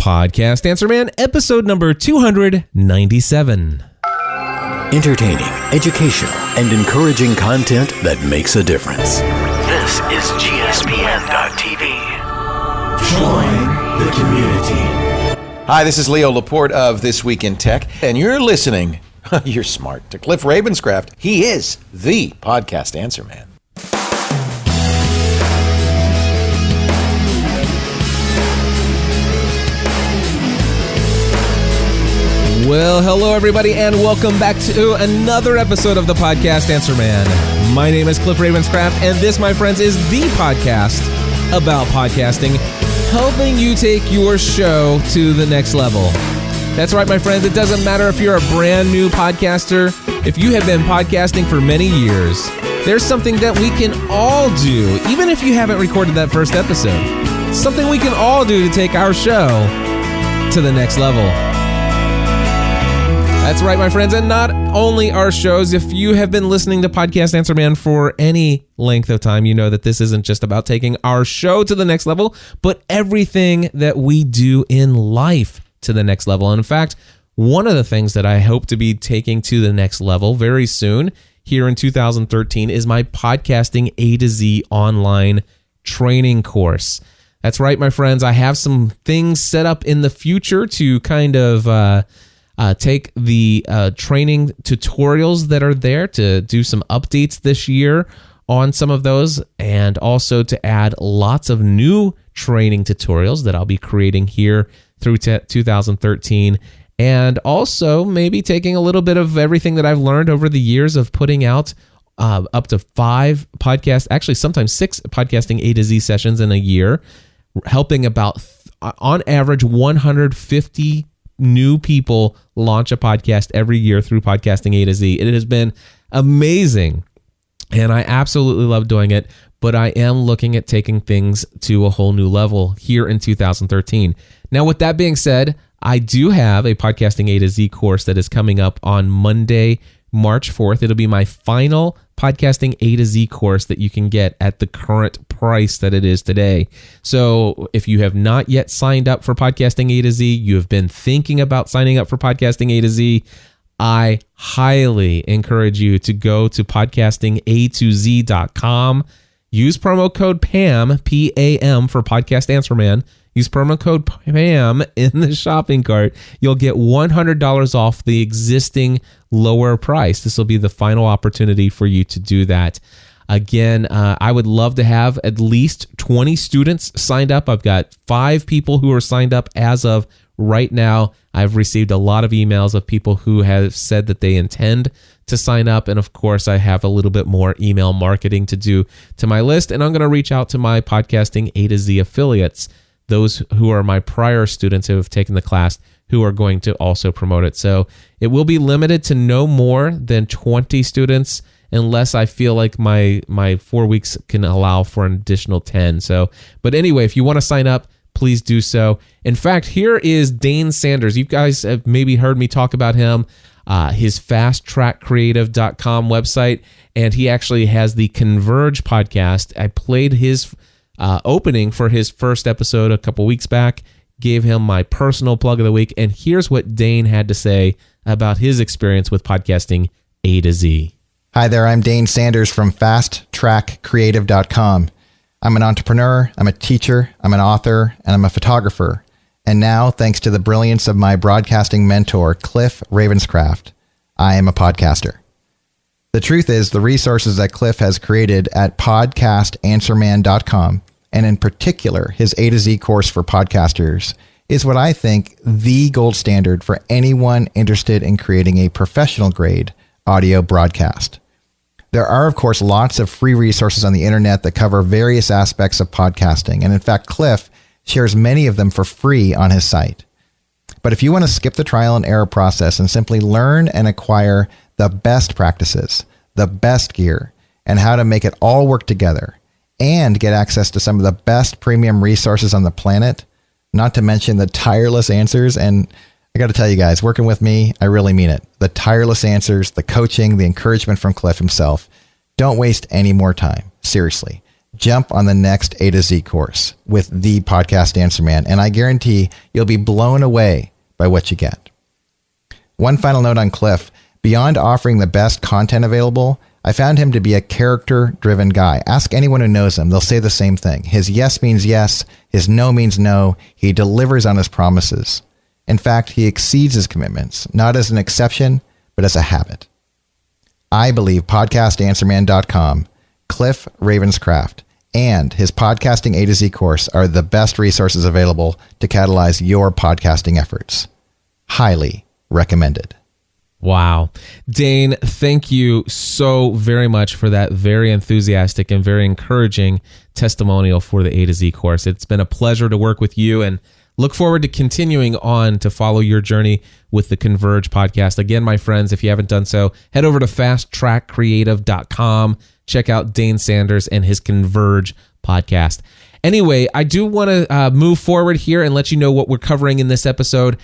Podcast Answer Man, episode number 297. Entertaining, educational, and encouraging content that makes a difference. This is GSPN.TV. Join the community. Hi, this is Leo Laporte of This Week in Tech, and you're listening, you're smart, to Cliff Ravenscraft. He is the Podcast Answer Man. Well, hello everybody, and welcome back to another episode of the Podcast Answer Man. My name is Cliff Ravenscraft, and this, my friends, is the podcast about podcasting, helping you take your show to the next level. That's right, my friends. It doesn't matter if you're a brand new podcaster, if you have been podcasting for many years, there's something that we can all do, even if you haven't recorded that first episode. Something we can all do to take our show to the next level. That's right, my friends, and not only our shows. If you have been listening to Podcast Answer Man for any length of time, you know that this isn't just about taking our show to the next level, but everything that we do in life to the next level. And in fact, one of the things that I hope to be taking to the next level very soon here in 2013 is my Podcasting A to Z online training course. That's right, my friends. I have some things set up in the future to kind of take the training tutorials that are there to do some updates this year on some of those, and also to add lots of new training tutorials that I'll be creating here through 2013, and also maybe taking a little bit of everything that I've learned over the years of putting out up to 5 podcasts, actually sometimes 6 podcasting A to Z sessions in a year, helping about, on average, 150 new people launch a podcast every year through Podcasting A to Z. It has been amazing, and I absolutely love doing it, but I am looking at taking things to a whole new level here in 2013. Now, with that being said, I do have a Podcasting A to Z course that is coming up on Monday, March 4th. It'll be my final Podcasting A to Z course that you can get at the current price that it is today. So if you have not yet signed up for Podcasting A to Z, you have been thinking about signing up for Podcasting A to Z, I highly encourage you to go to podcastinga2z.com. Use promo code PAM, P-A-M, for Podcast Answer Man. Use promo code PAM in the shopping cart. You'll get $100 off the existing lower price. This will be the final opportunity for you to do that. Again, I would love to have at least 20 students signed up. I've got 5 people who are signed up as of right now. I've received a lot of emails of people who have said that they intend to sign up. And of course, I have a little bit more email marketing to do to my list. And I'm going to reach out to my Podcasting A to Z affiliates, those who are my prior students who have taken the class, who are going to also promote it. So it will be limited to no more than 20 students, unless I feel like my 4 weeks can allow for an additional 10. So, but anyway, if you want to sign up, please do so. In fact, here is Dane Sanders. You guys have maybe heard me talk about him, his fasttrackcreative.com website, and he actually has the Converge podcast. I played his opening for his first episode a couple weeks back, gave him my personal plug of the week, and here's what Dane had to say about his experience with Podcasting A to Z. Hi there, I'm Dane Sanders from fasttrackcreative.com. I'm an entrepreneur, I'm a teacher, I'm an author, and I'm a photographer. And now, thanks to the brilliance of my broadcasting mentor, Cliff Ravenscraft, I am a podcaster. The truth is, the resources that Cliff has created at podcastanswerman.com, and in particular, his A to Z course for podcasters, is what I think the gold standard for anyone interested in creating a professional grade audio broadcast. There are, of course, lots of free resources on the internet that cover various aspects of podcasting. And in fact, Cliff shares many of them for free on his site. But if you want to skip the trial and error process and simply learn and acquire the best practices, the best gear, and how to make it all work together, and get access to some of the best premium resources on the planet, not to mention the tireless answers, and I got to tell you guys, working with me, I really mean it. The tireless answers, the coaching, the encouragement from Cliff himself. Don't waste any more time. Seriously. Jump on the next A to Z course with the Podcast Answer Man, and I guarantee you'll be blown away by what you get. One final note on Cliff. Beyond offering the best content available, I found him to be a character-driven guy. Ask anyone who knows him. They'll say the same thing. His yes means yes. His no means no. He delivers on his promises. In fact, he exceeds his commitments, not as an exception, but as a habit. I believe podcastanswerman.com, Cliff Ravenscraft, and his Podcasting A to Z course are the best resources available to catalyze your podcasting efforts. Highly recommended. Wow. Dane, thank you so very much for that very enthusiastic and very encouraging testimonial for the A to Z course. It's been a pleasure to work with you and look forward to continuing on to follow your journey with the Converge podcast. Again, my friends, if you haven't done so, head over to fasttrackcreative.com. Check out Dane Sanders and his Converge podcast. Anyway, I do want to move forward here and let you know what we're covering in this episode.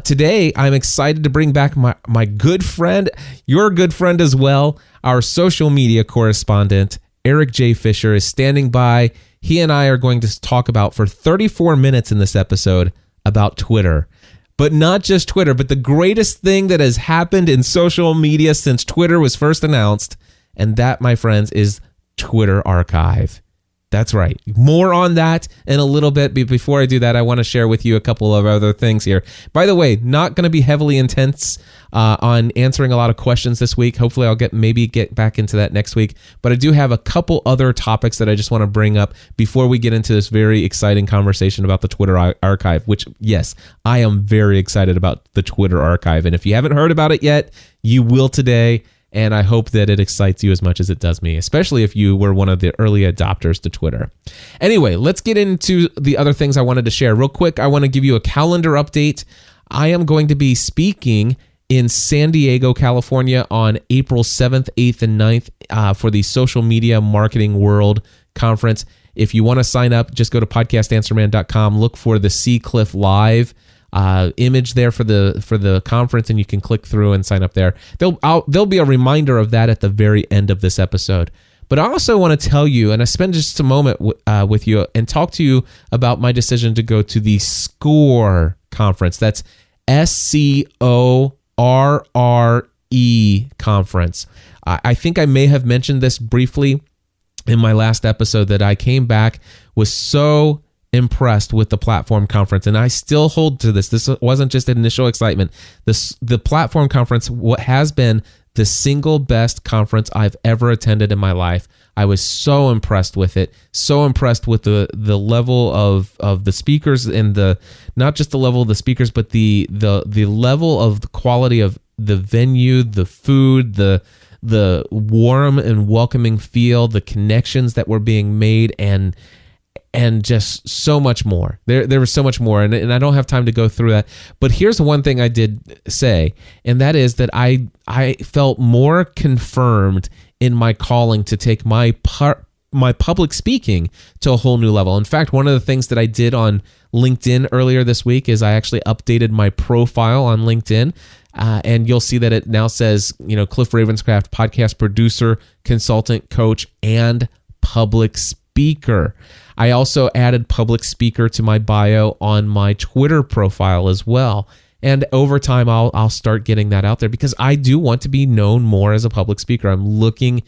Today, I'm excited to bring back my good friend, your good friend as well, our social media correspondent, Eric J. Fisher, is standing by. He and I are going to talk about for 34 minutes in this episode about Twitter. But not just Twitter, but the greatest thing that has happened in social media since Twitter was first announced, and that, my friends, is Twitter Archive. That's right. More on that in a little bit. But before I do that, I want to share with you a couple of other things here. By the way, not going to be heavily intense on answering a lot of questions this week. Hopefully I'll get back into that next week. But I do have a couple other topics that I just want to bring up before we get into this very exciting conversation about the Twitter Archive, which, yes, I am very excited about the Twitter Archive. And if you haven't heard about it yet, you will today. And I hope that it excites you as much as it does me, especially if you were one of the early adopters to Twitter. Anyway, let's get into the other things I wanted to share. Real quick, I want to give you a calendar update. I am going to be speaking in San Diego, California on April 7th, 8th, and 9th for the Social Media Marketing World Conference. If you want to sign up, just go to podcastanswerman.com, look for the C. Cliff Live image there for the conference, and you can click through and sign up there. There'll be a reminder of that at the very end of this episode. But I also want to tell you, and I spend just a moment with you and talk to you about my decision to go to the SCORRE Conference. That's SCORRE Conference. I think I may have mentioned this briefly in my last episode that I came back, was so impressed with the platform conference, and I still hold to this. This wasn't just initial excitement. The platform conference, what has been the single best conference I've ever attended in my life. I was so impressed with it, so impressed with the level of the speakers, and not just the level of the speakers, but the level of the quality of the venue, the food, the warm and welcoming feel, the connections that were being made, and just so much more. There was so much more, and I don't have time to go through that. But here's one thing I did say, and that is that I felt more confirmed in my calling to take my public speaking to a whole new level. In fact, one of the things that I did on LinkedIn earlier this week is I actually updated my profile on LinkedIn, and you'll see that it now says, Cliff Ravenscraft, podcast producer, consultant, coach, and public speaker. I also added public speaker to my bio on my Twitter profile as well. And over time, I'll start getting that out there because I do want to be known more as a public speaker. I'm looking,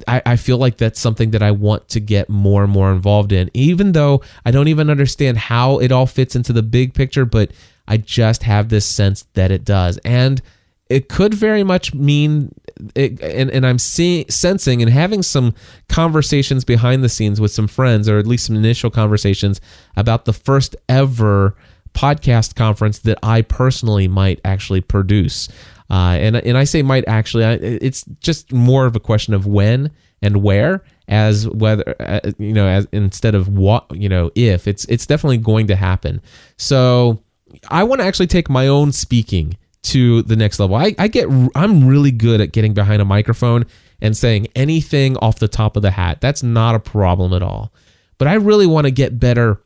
I feel like that's something that I want to get more and more involved in, even though I don't even understand how it all fits into the big picture, but I just have this sense that it does. And it could very much mean, and I'm sensing and having some conversations behind the scenes with some friends, or at least some initial conversations about the first ever podcast conference that I personally might actually produce. And I say might actually, it's just more of a question of when and where, as whether, as instead of what, if. It's definitely going to happen. So I want to actually take my own speaking to the next level. I'm really good at getting behind a microphone and saying anything off the top of the hat. That's not a problem at all. But I really want to get better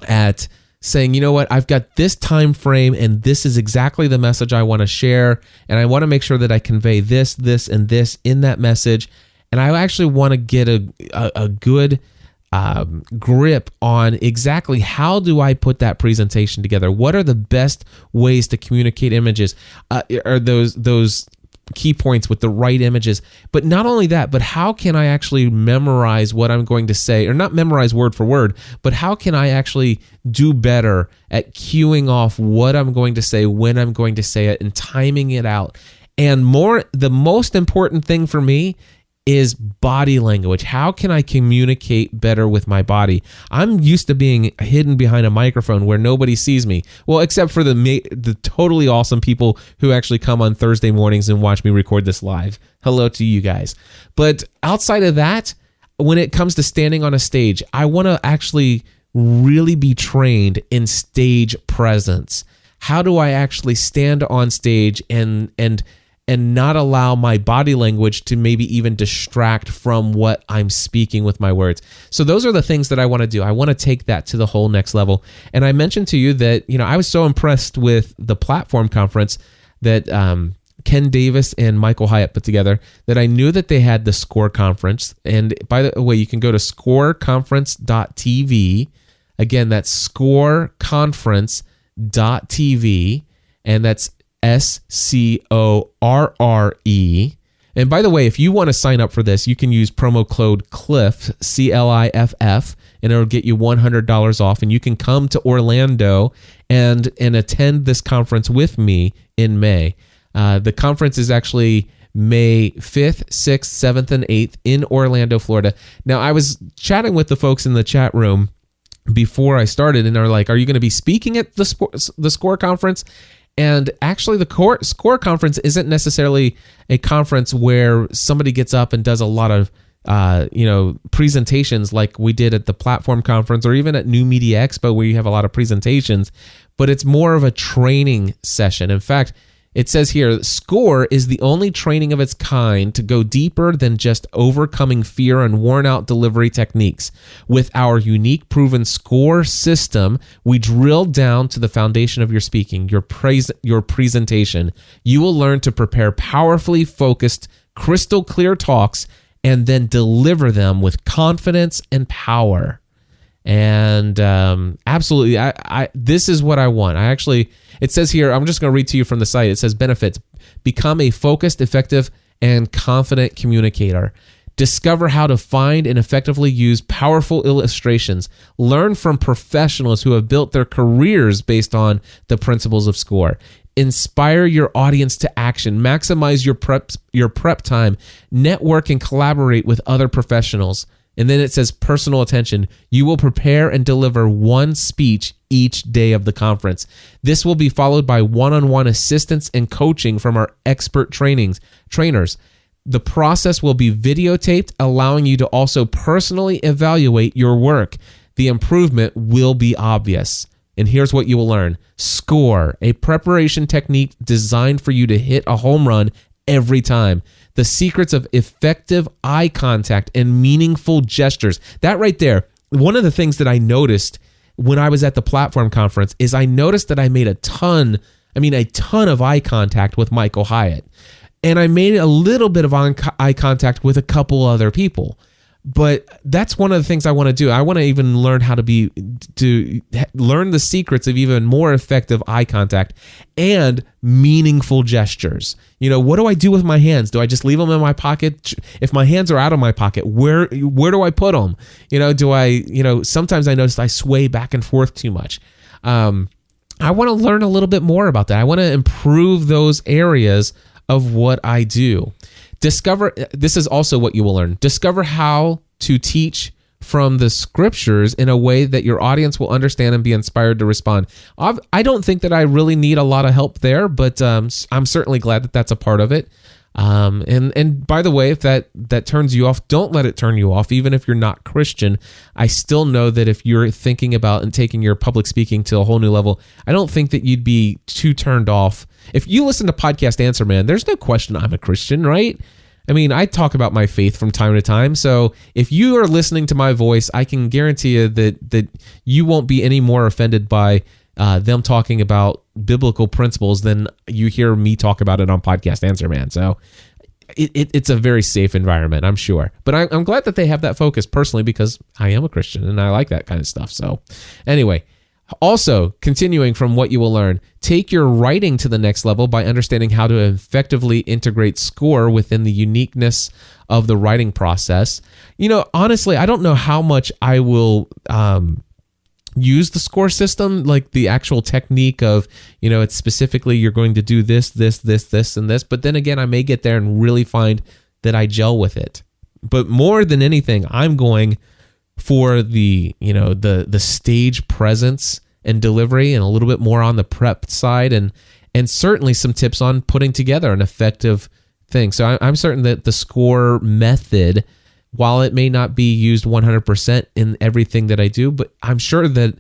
at saying, you know what, I've got this time frame and this is exactly the message I want to share, and I want to make sure that I convey this, and this in that message. And I actually want to get a good grip on exactly how do I put that presentation together. What are the best ways to communicate images? Are those key points with the right images? But not only that, but how can I actually memorize what I'm going to say, or not memorize word for word, but how can I actually do better at cueing off what I'm going to say, when I'm going to say it, and timing it out. And the most important thing for me is body language. How can I communicate better with my body? I'm used to being hidden behind a microphone where nobody sees me. Well, except for the totally awesome people who actually come on Thursday mornings and watch me record this live. Hello to you guys. But outside of that, when it comes to standing on a stage, I want to actually really be trained in stage presence. How do I actually stand on stage and not allow my body language to maybe even distract from what I'm speaking with my words? So those are the things that I want to do. I want to take that to the whole next level. And I mentioned to you that, I was so impressed with the platform conference that Ken Davis and Michael Hyatt put together that I knew that they had the SCORRE Conference. And by the way, you can go to SCORREconference.tv. Again, that's SCORREconference.tv. And that's SCORRE. And by the way, if you want to sign up for this, you can use promo code CLIFF, CLIFF, and it'll get you $100 off. And you can come to Orlando and attend this conference with me in May. The conference is actually May 5th, 6th, 7th, and 8th in Orlando, Florida. Now, I was chatting with the folks in the chat room before I started, and they're like, are you going to be speaking at the SCORRE Conference? And actually, the SCORRE Conference isn't necessarily a conference where somebody gets up and does a lot of presentations like we did at the Platform Conference or even at New Media Expo, where you have a lot of presentations, but it's more of a training session. In fact, it says here, SCORRE is the only training of its kind to go deeper than just overcoming fear and worn-out delivery techniques. With our unique, proven SCORRE system, we drill down to the foundation of your speaking, your presentation. You will learn to prepare powerfully focused, crystal clear talks and then deliver them with confidence and power. And absolutely, this is what I want. It says here, I'm just going to read to you from the site. It says benefits: become a focused, effective, and confident communicator. Discover how to find and effectively use powerful illustrations. Learn from professionals who have built their careers based on the principles of SCORRE. Inspire your audience to action. Maximize your prep time. Network and collaborate with other professionals. And then it says personal attention. You will prepare and deliver one speech each day of the conference. This will be followed by one-on-one assistance and coaching from our expert trainers. The process will be videotaped, allowing you to also personally evaluate your work. The improvement will be obvious. And here's what you will learn. SCORRE, a preparation technique designed for you to hit a home run every time. The secrets of effective eye contact and meaningful gestures. That right there, one of the things that I noticed when I was at the Platform Conference is I noticed that I made a ton of eye contact with Michael Hyatt. And I made a little bit of eye contact with a couple other people. But that's one of the things I want to do. I want to even learn how to learn the secrets of even more effective eye contact and meaningful gestures. What do I do with my hands? Do I just leave them in my pocket? If my hands are out of my pocket, where do I put them? Sometimes I notice I sway back and forth too much. I want to learn a little bit more about that. I want to improve those areas of what I do. This is also what you will learn. Discover how to teach from the scriptures in a way that your audience will understand and be inspired to respond. I don't think that I really need a lot of help there, but I'm certainly glad that that's a part of it. And by the way, if that turns you off, don't let it turn you off. Even if you're not Christian, I still know that if you're thinking about and taking your public speaking to a whole new level, I don't think that you'd be too turned off. If you listen to Podcast Answer Man, there's no question I'm a Christian, right? I talk about my faith from time to time. So if you are listening to my voice, I can guarantee you that you won't be any more offended by them talking about biblical principles than you hear me talk about it on Podcast Answer Man. So it's a very safe environment, I'm sure. But I'm glad that they have that focus personally, because I am a Christian and I like that kind of stuff. So anyway, also continuing from what you will learn, take your writing to the next level by understanding how to effectively integrate SCORE within the uniqueness of the writing process. Honestly, I don't know how much I will use the SCORE system, like the actual technique of, it's specifically you're going to do this, and this. But then again, I may get there and really find that I gel with it. But more than anything, I'm going for the stage presence and delivery, and a little bit more on the prep side, and certainly some tips on putting together an effective thing. So I'm certain that the SCORE method, while it may not be used 100% in everything that I do, but I'm sure that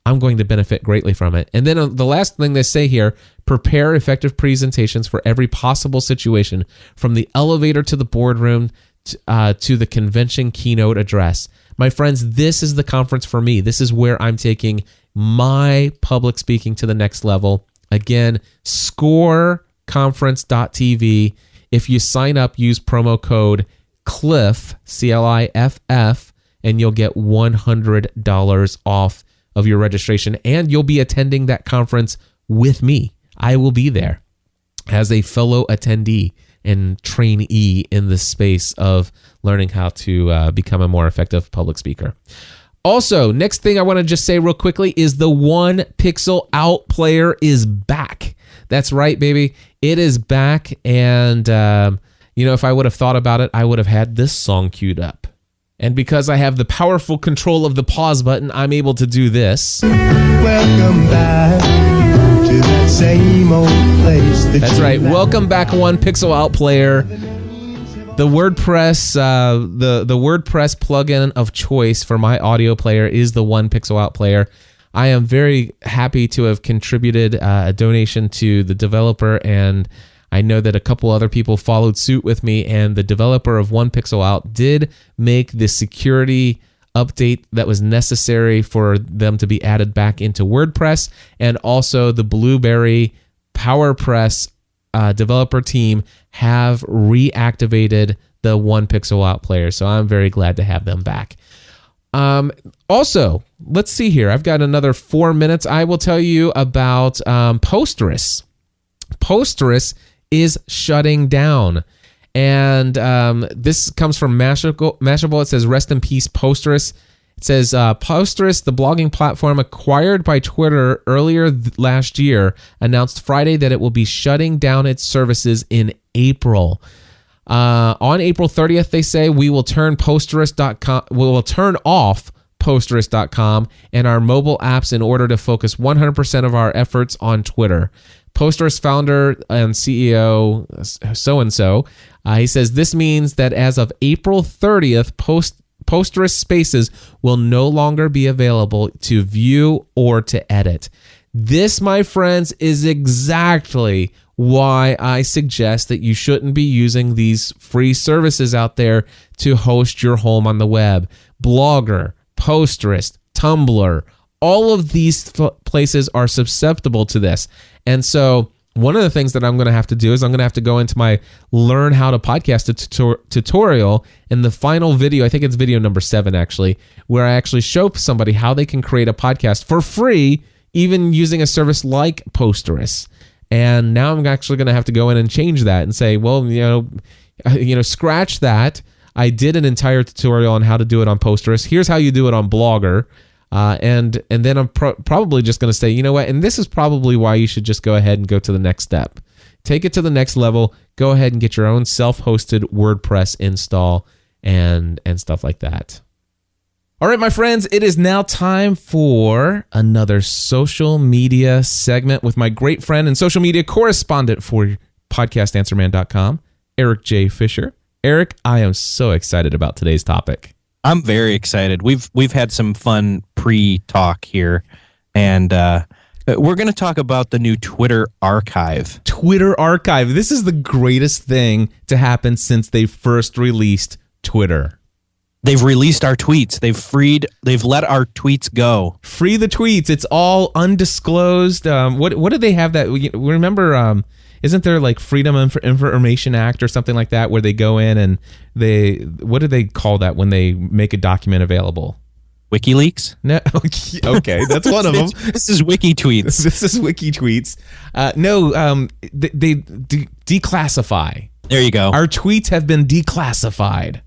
I'm going to benefit greatly from it. And then the last thing they say here, prepare effective presentations for every possible situation, from the elevator to the boardroom to the convention keynote address. My friends, this is the conference for me. This is where I'm taking my public speaking to the next level. Again, SCORREconference.tv. If you sign up, use promo code CLIFF, CLIFF, and you'll get $100 off of your registration, and you'll be attending that conference with me. I will be there as a fellow attendee and trainee in the space of learning how to become a more effective public speaker. Also, next thing I want to just say real quickly is the One Pixel Out player is back. That's right, baby. It is back, and if I would have thought about it, I would have had this song queued up. And because I have the powerful control of the pause button, I'm able to do this. Welcome back to that same old place. That's right. Welcome back, One Pixel Out player. The WordPress, the WordPress plugin of choice for my audio player is the One Pixel Out player. I am very happy to have contributed a donation to the developer, and I know that a couple other people followed suit with me, and the developer of One Pixel Out did make the security update that was necessary for them to be added back into WordPress, and also the Blueberry PowerPress developer team have reactivated the One Pixel Out player, so I'm very glad to have them back. Also, let's see here. I've got another 4 minutes. I will tell you about Posterous. Posterous is shutting down. And this comes from Mashable. It says, rest in peace, Posterous. It says, Posterous, the blogging platform acquired by Twitter earlier last year, announced Friday that it will be shutting down its services in April. On April 30th, they say, we will turn Posterous.com. We will turn off Posterous.com and our mobile apps in order to focus 100% of our efforts on Twitter. Posterous founder and CEO, so-and-so, he says, this means that as of April 30th, Posterous Spaces will no longer be available to view or to edit. This, my friends, is exactly why I suggest that you shouldn't be using these free services out there to host your home on the web. Blogger, Posterous, Tumblr, all of these places are susceptible to this. And so one of the things that I'm going to have to do is I'm going to have to go into my Learn How to Podcast tutorial, in the final video, I think it's video number 7 actually, where I actually show somebody how they can create a podcast for free, even using a service like Posterous. And now I'm actually going to have to go in and change that and say, well, scratch that. I did an entire tutorial on how to do it on Posterous. Here's how you do it on Blogger. And then I'm probably just going to say, you know what? And this is probably why you should just go ahead and go to the next step. Take it to the next level. Go ahead and get your own self-hosted WordPress install and stuff like that. All right, my friends, it is now time for another social media segment with my great friend and social media correspondent for podcastanswerman.com, Eric J. Fisher. Eric, I am so excited about today's topic. I'm very excited. We've had some fun pre-talk here, and we're going to talk about the new Twitter archive. Twitter archive. This is the greatest thing to happen since they first released Twitter. They've released our tweets. They've let our tweets go. Free the tweets. It's all undisclosed. What did they have that? Remember, isn't there like Freedom of Information Act or something like that, where they go in and what do they call that when they make a document available? WikiLeaks? No, okay, that's one of them. This is Wiki Tweets. This is Wiki Tweets. They declassify. There you go. Our tweets have been declassified.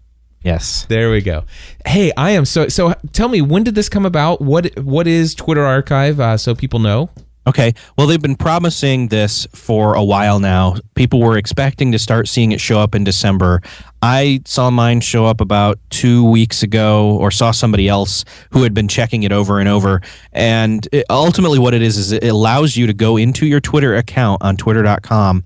Yes. There we go. Hey, I am so. Tell me, when did this come about? What is Twitter Archive? So people know. Okay. Well, they've been promising this for a while now. People were expecting to start seeing it show up in December. I saw mine show up about 2 weeks ago, or saw somebody else who had been checking it over and over. And ultimately what it is it allows you to go into your Twitter account on twitter.com,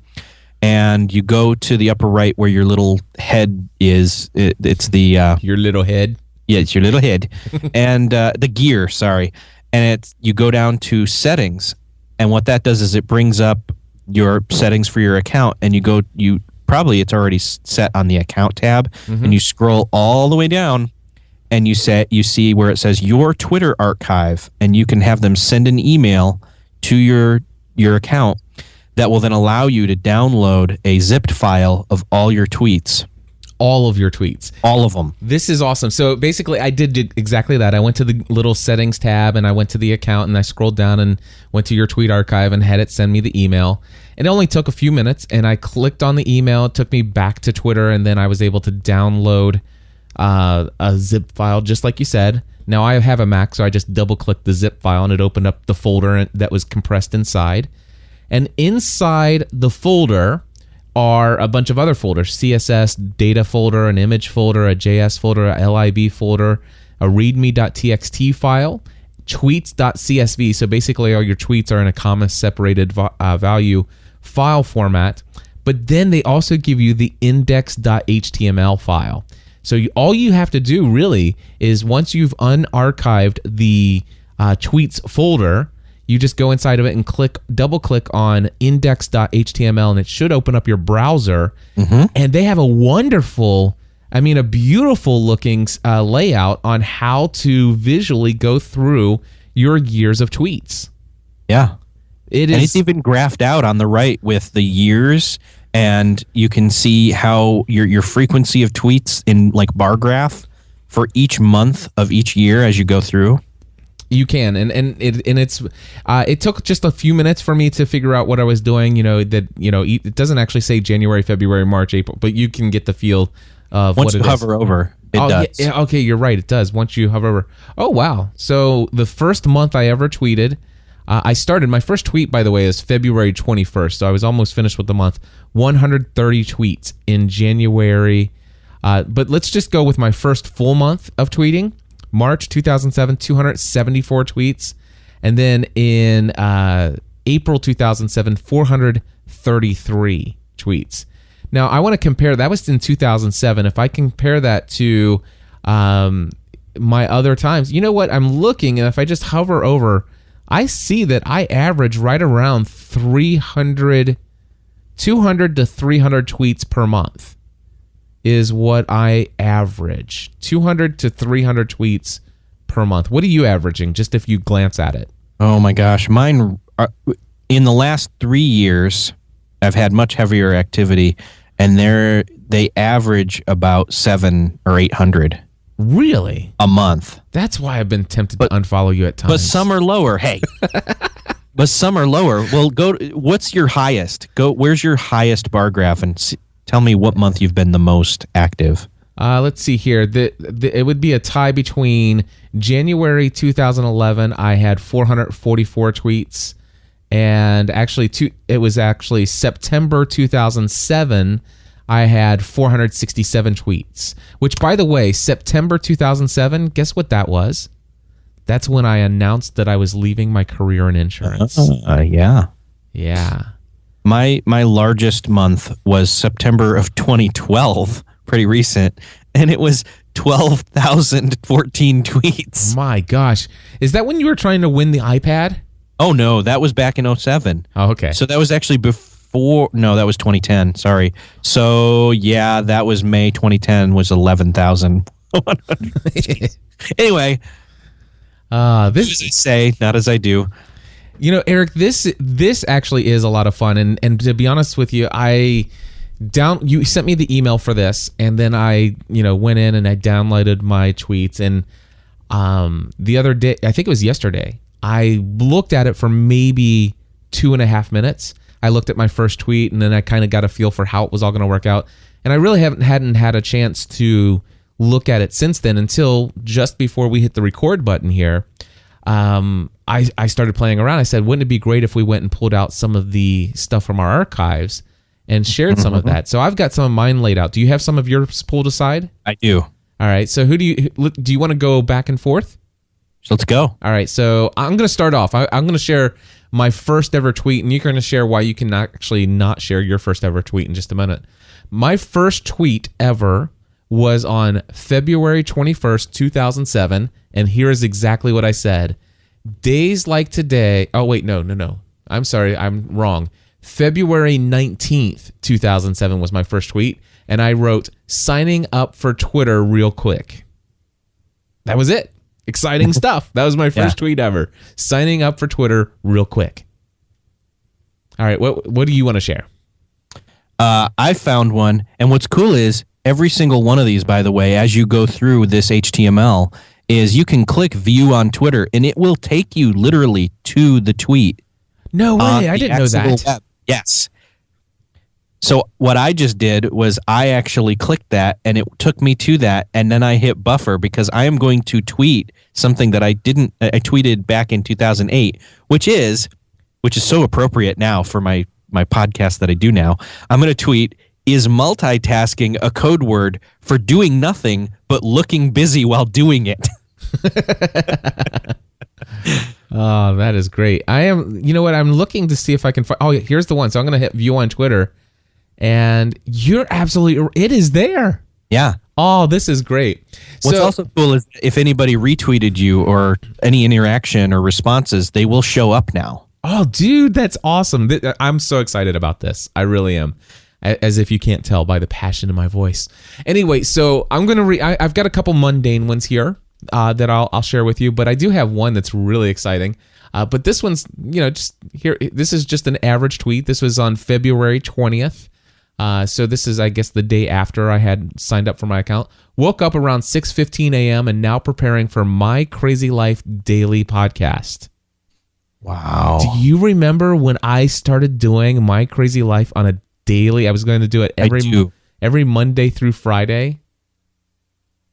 and you go to the upper right where your little head is. It's the... your little head? Yeah, it's your little head. And the gear, sorry. And you go down to settings. And what that does is it brings up your settings for your account, and it's already set on the account tab, and you scroll all the way down, and you see where it says your Twitter archive, and you can have them send an email to your account that will then allow you to download a zipped file of all your tweets. All of your tweets. All of them. This is awesome. So basically, I did exactly that. I went to the little settings tab, and I went to the account, and I scrolled down and went to your tweet archive and had it send me the email. It only took a few minutes, and I clicked on the email. It took me back to Twitter, and then I was able to download a zip file, just like you said. Now, I have a Mac, so I just double-clicked the zip file, and it opened up the folder that was compressed inside. And inside the folder are a bunch of other folders: CSS data folder, an image folder, a JS folder, a lib folder, a readme.txt file, tweets.csv. So basically all your tweets are in a comma separated value file format. But then they also give you the index.html file. So all you have to do really is, once you've unarchived the tweets folder, you just go inside of it and double click on index.html, and it should open up your browser. And they have a beautiful looking layout on how to visually go through your years of tweets. Yeah. And it's even graphed out on the right with the years, and you can see how your frequency of tweets in like bar graph for each month of each year as you go through. You can, it took just a few minutes for me to figure out what I was doing. It doesn't actually say January, February, March, April, but you can get the feel of once what it is. Once you hover over, it does. Yeah, okay, you're right. It does. Once you hover over. Oh wow! So the first month I ever tweeted, I started my first tweet, by the way, is February 21st. So I was almost finished with the month. 130 tweets in January. But let's just go with my first full month of tweeting. March 2007, 274 tweets. And then in April 2007, 433 tweets. Now, I want to compare, that was in 2007. If I compare that to my other times, you know what? I'm looking, and if I just hover over, I see that I average right around 200 to 300 tweets per month. Is what I average. 200 to 300 tweets per month. What are you averaging, just if you glance at it? Oh my gosh. Mine, in the last 3 years, I've had much heavier activity, and they average about 700 or 800. Really? A month. That's why I've been tempted to unfollow you at times. But some are lower. Hey. But some are lower. Well, what's your highest? Where's your highest bar graph, and tell me what month you've been the most active. Let's see here. It would be a tie between January 2011. I had 444 tweets, and it was actually September 2007. I had 467 tweets. Which, by the way, September 2007. Guess what that was? That's when I announced that I was leaving my career in insurance. Yeah. Yeah. My largest month was September of 2012, pretty recent, and it was 12,014 tweets. My gosh. Is that when you were trying to win the iPad? Oh, no, that was back in 2007. Oh, okay. So that was actually before, no, that was 2010, sorry. So, yeah, that was May 2010 was 11,100. Anyway, this as I say, not as I do. Eric, this actually is a lot of fun, and to be honest with you, you sent me the email for this, and then I went in and I downloaded my tweets, and the other day, I think it was yesterday, I looked at it for maybe 2.5 minutes. I looked at my first tweet, and then I kind of got a feel for how it was all going to work out, and I really hadn't had a chance to look at it since then until just before we hit the record button here. I started playing around. I said, wouldn't it be great if we went and pulled out some of the stuff from our archives and shared some of that? So I've got some of mine laid out. Do you have some of yours pulled aside? I do. All right. So do you want to go back and forth? Let's go. All right. So I'm going to start off. I'm going to share my first ever tweet, and you're going to share why you can actually not share your first ever tweet in just a minute. My first tweet ever was on February 21st, 2007, and here is exactly what I said. Days like today. Oh, wait, no. I'm sorry. I'm wrong. February 19th, 2007 was my first tweet, and I wrote, signing up for Twitter real quick. That was it. Exciting stuff. That was my first tweet ever. Signing up for Twitter real quick. All right, what do you want to share? I found one, and what's cool is every single one of these, by the way, as you go through this HTML, is you can click view on Twitter, and it will take you literally to the tweet. No way. I didn't know that. Web. Yes. So what I just did was I actually clicked that, and it took me to that, and then I hit buffer because I am going to tweet something that I tweeted back in 2008, which is so appropriate now for my podcast that I do now. I'm going to tweet, is multitasking a code word for doing nothing but looking busy while doing it? Oh, that is great. You know what? I'm looking to see if I can find. Oh, here's the one. So I'm going to hit view on Twitter, and you're absolutely, it is there. Yeah. Oh, this is great. What's also cool is if anybody retweeted you or any interaction or responses, they will show up now. Oh, dude, that's awesome. I'm so excited about this. I really am. As if you can't tell by the passion in my voice. Anyway, so I'm going to I've got a couple mundane ones here that I'll share with you, but I do have one that's really exciting. But this one's, just here. This is just an average tweet. This was on February 20th. So this is, I guess, the day after I had signed up for my account. Woke up around 6:15 a.m. and now preparing for My Crazy Life daily podcast. Wow. Do you remember when I started doing My Crazy Life on a daily? I was going to do it every Monday through Friday.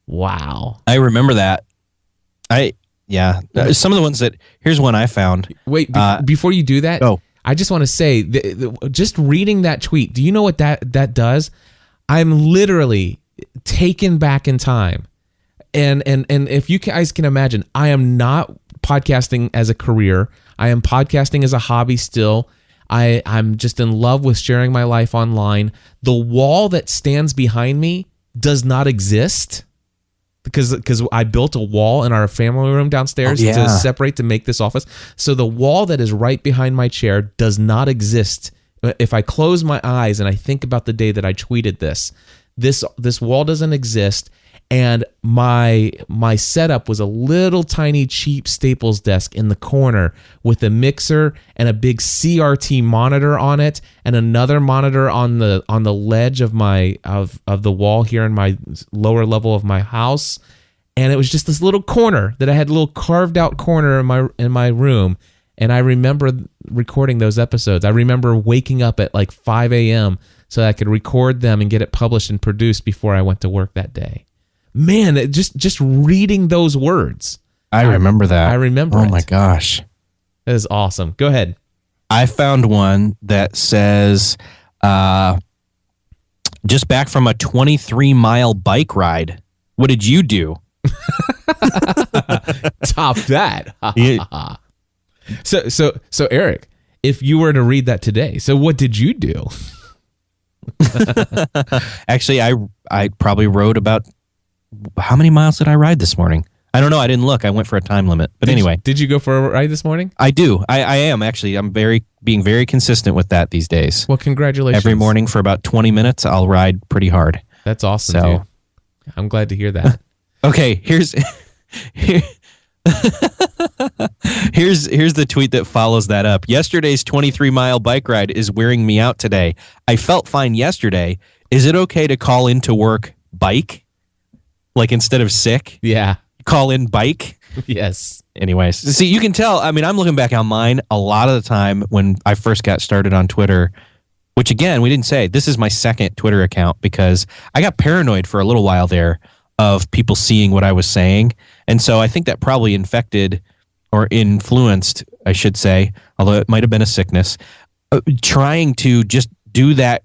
Wow. I remember that. Some of the ones that, here's one I found. Wait, before you do that, I just want to say, just reading that tweet, do you know what that does? I'm literally taken back in time. And if you guys can imagine, I am not podcasting as a career. I am podcasting as a hobby still. I'm just in love with sharing my life online. The wall that stands behind me does not exist because I built a wall in our family room downstairs to separate to make this office. So the wall that is right behind my chair does not exist. If I close my eyes and I think about the day that I tweeted this wall doesn't exist. And my setup was a little tiny cheap Staples desk in the corner with a mixer and a big CRT monitor on it, and another monitor on the ledge of the wall here in my lower level of my house. And it was just this little corner that I had, a little carved out corner in my room. And I remember recording those episodes. I remember waking up at like 5 a.m. so that I could record them and get it published and produced before I went to work that day. Man, just reading those words. I remember that. I remember it. Oh my gosh. That is awesome. Go ahead. I found one that says, just back from a 23-mile bike ride. What did you do? Top that. So Eric, if you were to read that today, so what did you do? Actually, I probably rode about, how many miles did I ride this morning? I don't know. I didn't look. I went for a time limit. But anyway. Did you go for a ride this morning? I do. I am, actually. I'm being very consistent with that these days. Well, congratulations. Every morning for about 20 minutes, I'll ride pretty hard. That's awesome, dude. I'm glad to hear that. Okay, Here's the tweet that follows that up. Yesterday's 23-mile bike ride is wearing me out today. I felt fine yesterday. Is it okay to call into work bike? Like instead of sick? Yeah. Call in bike? Yes. Anyways, see, you can tell. I mean, I'm looking back on mine a lot of the time when I first got started on Twitter, which again, we didn't say, this is my second Twitter account because I got paranoid for a little while there of people seeing what I was saying. And so I think that probably infected or influenced, I should say, although it might have been a sickness, trying to just do that,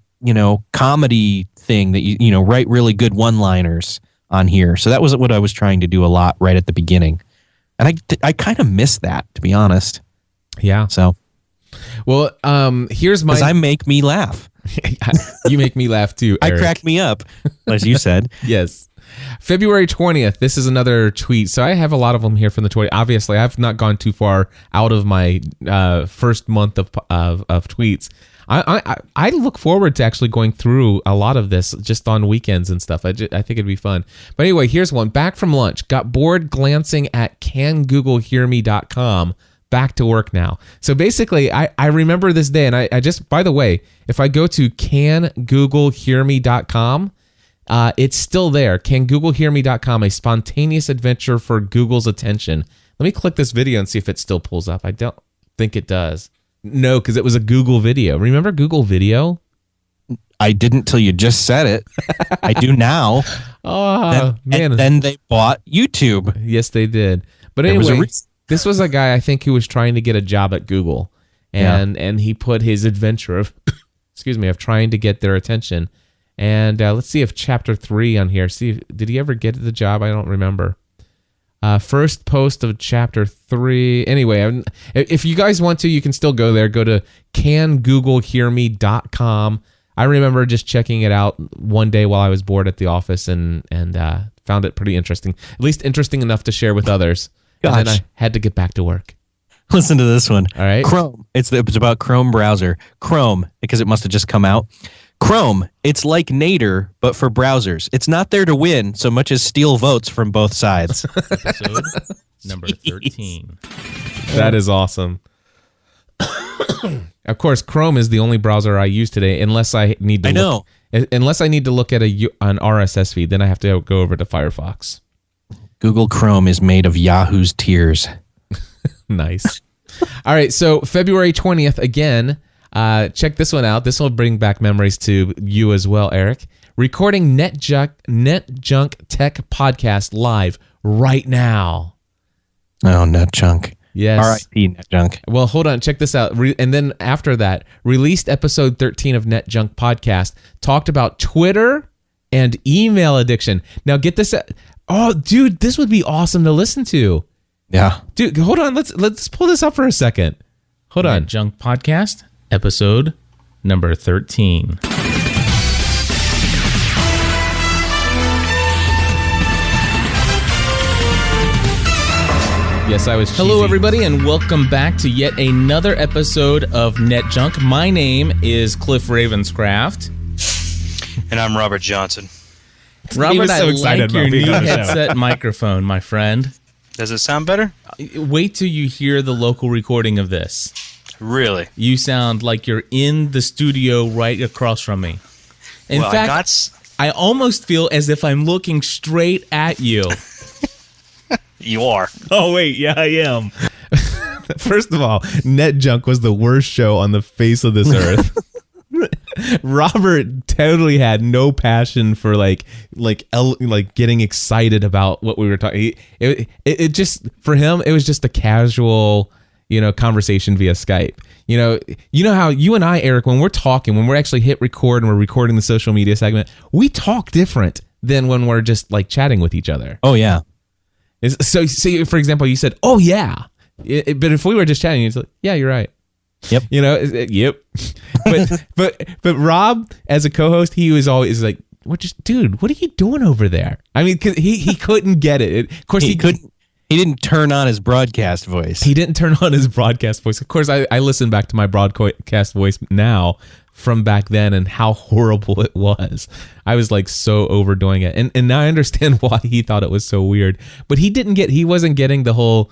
comedy thing that, write really good one-liners on here. So that was what I was trying to do a lot right at the beginning. And I kind of miss that, to be honest. Yeah. So, well, here's my. Because I make me laugh. You make me laugh too, Eric. I crack me up, as you said. Yes. February 20th. This is another tweet. So I have a lot of them here from the 20th. Obviously, I've not gone too far out of my first month of tweets. I look forward to actually going through a lot of this just on weekends and stuff. I think it'd be fun. But anyway, here's one. Back from lunch. Got bored glancing at cangooglehearme.com. Back to work now. So basically, I remember this day, and I just, by the way, if I go to cangooglehearme.com, it's still there. Cangooglehearme.com, a spontaneous adventure for Google's attention. Let me click this video and see if it still pulls up. I don't think it does. No, because it was a Google video. Remember Google Video? I didn't till you just said it. I do now. Oh, man. And then they bought YouTube. Yes, they did. But There was a anyway, reason. this was a guy, I think, who was trying to get a job at Google. And he put his adventure of, of trying to get their attention. And let's see if chapter 3 on here. Did he ever get the job? I don't remember. First post of chapter 3. Anyway, if you guys want to, you can still go there. Go to cangooglehearme.com. I remember just checking it out one day while I was bored at the office and found it pretty interesting. At least interesting enough to share with others. Gosh. And then I had to get back to work. Listen to this one. All right. Chrome. It's about Chrome browser. Chrome, because it must have just come out. Chrome, it's like Nader, but for browsers. It's not there to win so much as steal votes from both sides. Episode number 13. That is awesome. Of course, Chrome is the only browser I use today, unless I need to. Unless I need to look at an RSS feed, then I have to go over to Firefox. Google Chrome is made of Yahoo's tears. Nice. All right, so February 20th again. Check this one out. This will bring back memories to you as well, Eric. Recording Net Junk Tech Podcast live right now. Oh, Net Junk. Yes. R.I.P. Net Junk. Well, hold on. Check this out. And then after that, released episode 13 of Net Junk Podcast. Talked about Twitter and email addiction. Now get this. Oh, dude, this would be awesome to listen to. Yeah. Dude, hold on. Let's pull this up for a second. Hold on. Net Junk Podcast, episode number 13. Yes, I was cheesy. Hello, everybody, and welcome back to yet another episode of Net Junk. My name is Cliff Ravenscraft. And I'm Robert Johnson. Robert, so I excited like your about being new on the show. headset microphone, my friend. Does it sound better? Wait till you hear the local recording of this. Really? You sound like you're in the studio right across from me. In Well, fact, I almost feel as if I'm looking straight at you. You are. Oh, wait, yeah, I am. First of all, Net Junk was the worst show on the face of this earth. Robert totally had no passion for like getting excited about what we were talking. It just, for him, it was just a casual, conversation via Skype. You know how you and I, Eric, when we're talking, when we're actually hit record and we're recording the social media segment, we talk different than when we're just like chatting with each other. Oh, yeah. So, for example, you said, "Oh yeah," but if we were just chatting, you'd say, "Yeah, you're right." Yep. Yep. But Rob, as a co-host, he was always like, "Dude, what are you doing over there?" I mean, cause he couldn't get it. Of course, he couldn't. He didn't turn on his broadcast voice. He didn't turn on his broadcast voice. Of course, I listen back to my broadcast voice now from back then and how horrible it was. I was like so overdoing it. And now I understand why he thought it was so weird. But he wasn't getting the whole,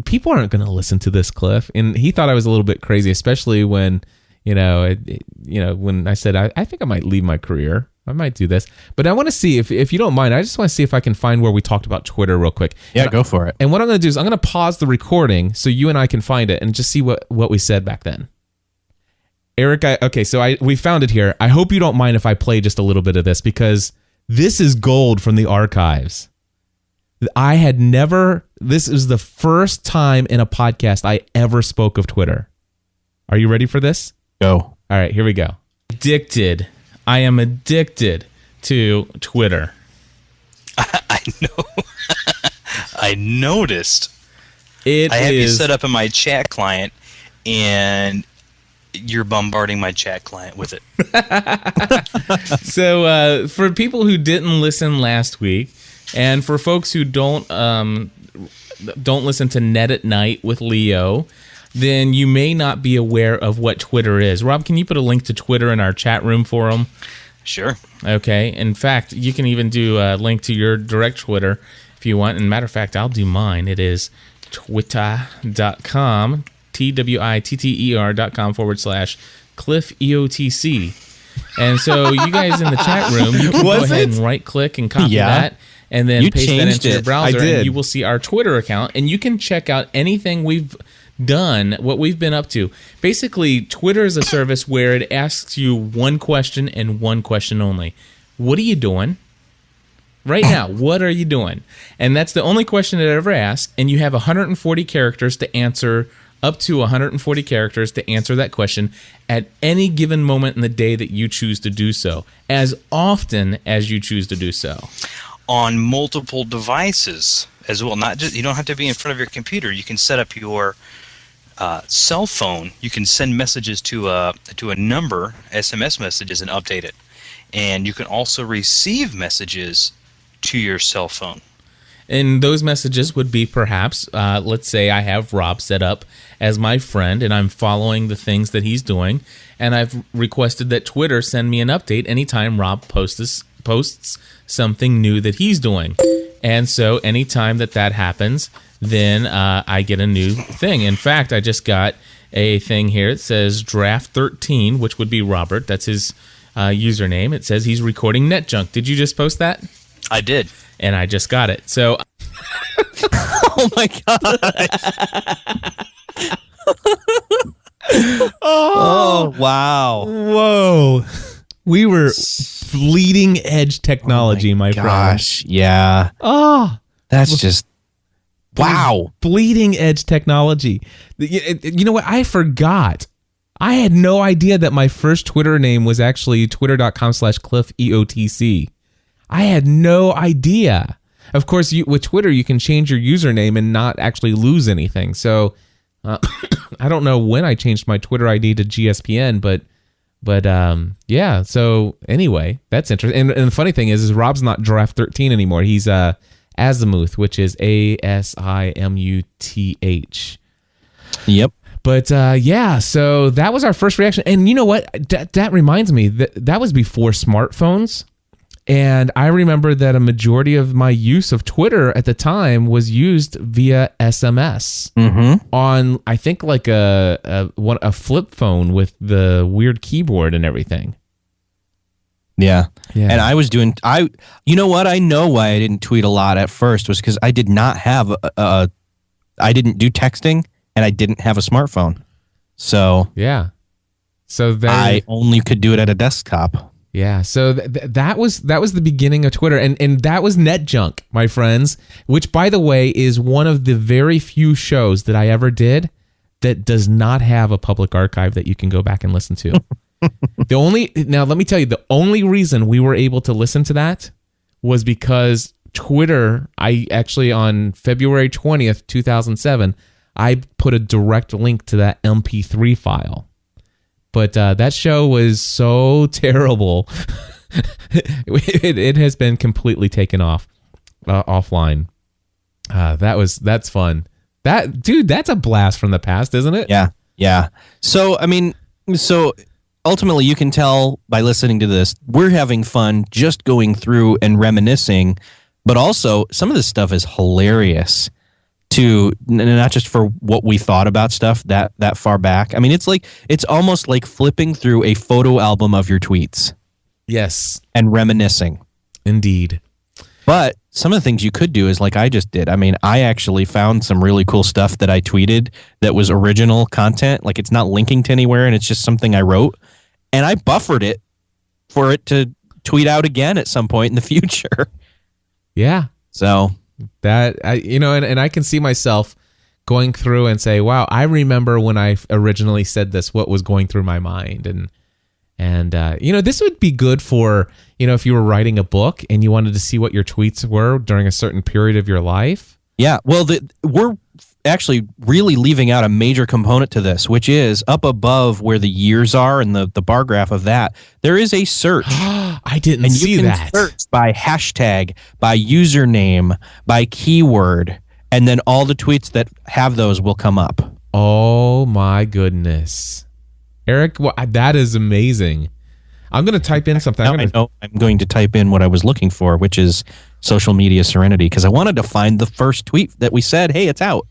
people aren't going to listen to this, Cliff. And he thought I was a little bit crazy, especially when, when I said, I think I might leave my career. I might do this. But I want to see, if you don't mind, I just want to see if I can find where we talked about Twitter real quick. Yeah, go for it. And what I'm going to do is I'm going to pause the recording so you and I can find it and just see what we said back then. Eric, we found it here. I hope you don't mind if I play just a little bit of this, because this is gold from the archives. This is the first time in a podcast I ever spoke of Twitter. Are you ready for this? Go. All right, here we go. I am addicted to Twitter. I know. I noticed. I have you set up in my chat client, and you're bombarding my chat client with it. So for people who didn't listen last week, and for folks who don't listen to Net at Night with Leo, then you may not be aware of what Twitter is. Rob, can you put a link to Twitter in our chat room for them? Sure. Okay. In fact, you can even do a link to your direct Twitter if you want. And matter of fact, I'll do mine. It is twitter.com, twitter.com/CliffEOTC. And so you guys in the chat room, you can go ahead and right click and copy that. And then paste that into your browser, and you will see our Twitter account, and you can check out anything we've done, what we've been up to. Basically, Twitter is a service where it asks you one question and one question only. What are you doing? Right now, what are you doing? And that's the only question it ever asks, and you have 140 characters to answer, up to 140 characters to answer that question at any given moment in the day that you choose to do so, as often as you choose to do so. On multiple devices as well. Not just, you don't have to be in front of your computer. You can set up your cell phone. You can send messages to a number, SMS messages, and update it. And you can also receive messages to your cell phone. And those messages would be perhaps, let's say I have Rob set up as my friend, and I'm following the things that he's doing, and I've requested that Twitter send me an update anytime Rob posts something new that he's doing. And so anytime that happens, then I get a new thing. In fact, I just got a thing here. It says Draft 13, which would be Robert. That's his username. It says he's recording NetJunk. Did you just post that? I did. And I just got it. So, Oh my god! Oh wow! Whoa. We were bleeding edge technology, my friend. Gosh, yeah. Oh, That's just wow. Bleeding edge technology. You know what? I forgot. I had no idea that my first Twitter name was actually twitter.com/CliffEOTC. I had no idea. Of course, with Twitter, you can change your username and not actually lose anything. So I don't know when I changed my Twitter ID to GSPN, but yeah. So anyway, that's interesting. And the funny thing is Rob's not Draft 13 anymore. He's Azimuth, which is ASIMUTH. Yep. But yeah, so that was our first reaction. And you know what? That reminds me that was before smartphones. And I remember that a majority of my use of Twitter at the time was used via SMS on, I think, like a flip phone with the weird keyboard and everything. Yeah. And I was doing, you know what? I know why I didn't tweet a lot at first was because I did not have I didn't do texting and I didn't have a smartphone. So yeah. So I only could do it at a desktop. Yeah, so that was the beginning of Twitter, and that was NetJunk, my friends, which, by the way, is one of the very few shows that I ever did that does not have a public archive that you can go back and listen to. Now, let me tell you, the only reason we were able to listen to that was because Twitter, I actually, on February 20th, 2007, I put a direct link to that MP3 file. But that show was so terrible. It has been completely taken offline. That's fun. That's a blast from the past, isn't it? Yeah. So ultimately, you can tell by listening to this, we're having fun just going through and reminiscing. But also, some of this stuff is hilarious. to not just for what we thought about stuff that far back. I mean, it's almost like flipping through a photo album of your tweets. Yes. And reminiscing. Indeed. But some of the things you could do is like I just did. I mean, I actually found some really cool stuff that I tweeted that was original content. Like it's not linking to anywhere and it's just something I wrote. And I buffered it for it to tweet out again at some point in the future. Yeah. So that, and I can see myself going through and say, wow, I remember when I originally said this, what was going through my mind. And this would be good for, if you were writing a book and you wanted to see what your tweets were during a certain period of your life. Yeah. Well, we're actually really leaving out a major component to this, which is up above where the years are and the bar graph of that. There is a search. I didn't see that. And you can search by hashtag, by username, by keyword, and then all the tweets that have those will come up. Oh my goodness. Eric, that is amazing. I'm going to type in something. I'm going to type in what I was looking for, which is social media serenity, because I wanted to find the first tweet that we said, hey, it's out.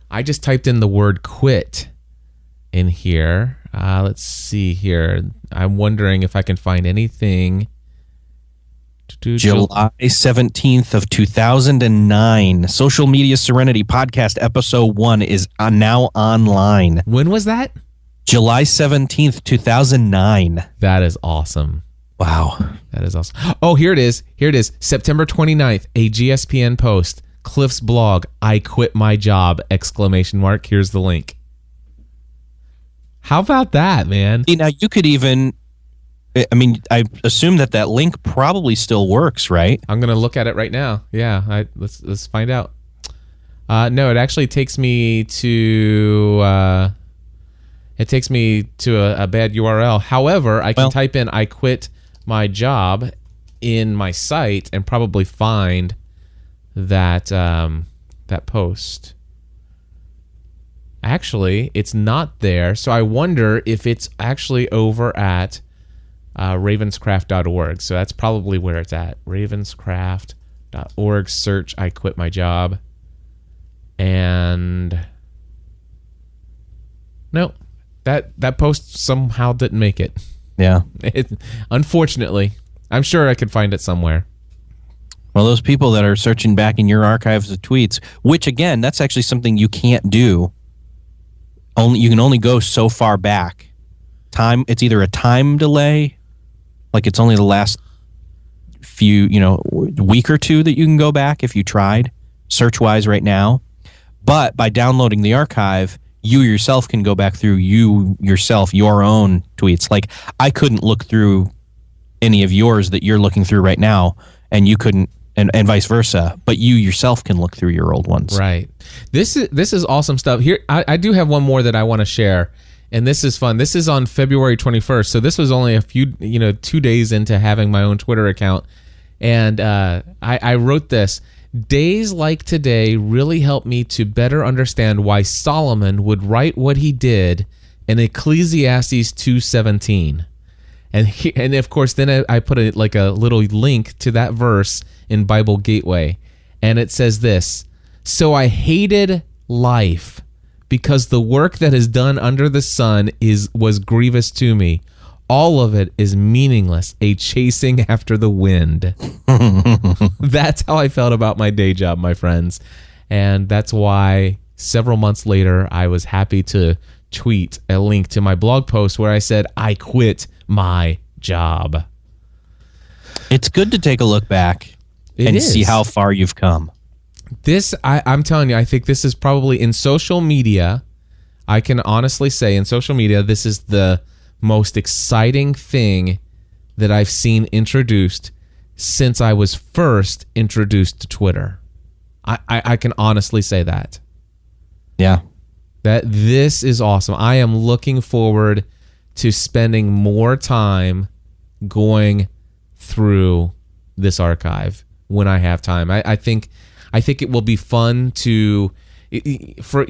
I just typed in the word quit in here. Let's see here. I'm wondering if I can find anything. July 17th of 2009. Social Media Serenity Podcast Episode 1 is now online. When was that? July 17th, 2009. That is awesome. Wow. That is awesome. Oh, here it is. September 29th, a GSPN post. Cliff's blog, I quit my job, ! Here's the link. How about that, man? Now, you could even, I assume that link probably still works, right? I'm going to look at it right now. Yeah, let's find out. No, it actually takes me to... a bad URL. However, I can type in I quit my job in my site and probably find that post. Actually, it's not there, so I wonder if it's actually over at ravenscraft.org. So that's probably where it's at. ravenscraft.org, search I quit my job. And no. That post somehow didn't make it. Yeah. Unfortunately. I'm sure I could find it somewhere. Well, those people that are searching back in your archives of tweets, which, again, that's actually something you can't do. You can only go so far back. It's either a time delay, like it's only the last few, week or two that you can go back if you tried, search-wise right now. But by downloading the archive, you yourself can go back through your own tweets. Like I couldn't look through any of yours that you're looking through right now, and you couldn't, and vice versa. But you yourself can look through your old ones. Right. This is awesome stuff. Here, I do have one more that I want to share, and this is fun. This is on February 21st, so this was only a few, 2 days into having my own Twitter account, and I wrote this. Days like today really helped me to better understand why Solomon would write what he did in Ecclesiastes 2:17. And of course, then I put a little link to that verse in Bible Gateway. And it says this: so I hated life because the work that is done under the sun was grievous to me. All of it is meaningless, a chasing after the wind. That's how I felt about my day job, my friends. And that's why several months later, I was happy to tweet a link to my blog post where I said, I quit my job. It's good to take a look back and see how far you've come. I'm telling you, I think this is probably in social media. I can honestly say in social media, this is the most exciting thing that I've seen introduced since I was first introduced to Twitter. I can honestly say that. Yeah. That this is awesome. I am looking forward to spending more time going through this archive when I have time. I think it will be fun to...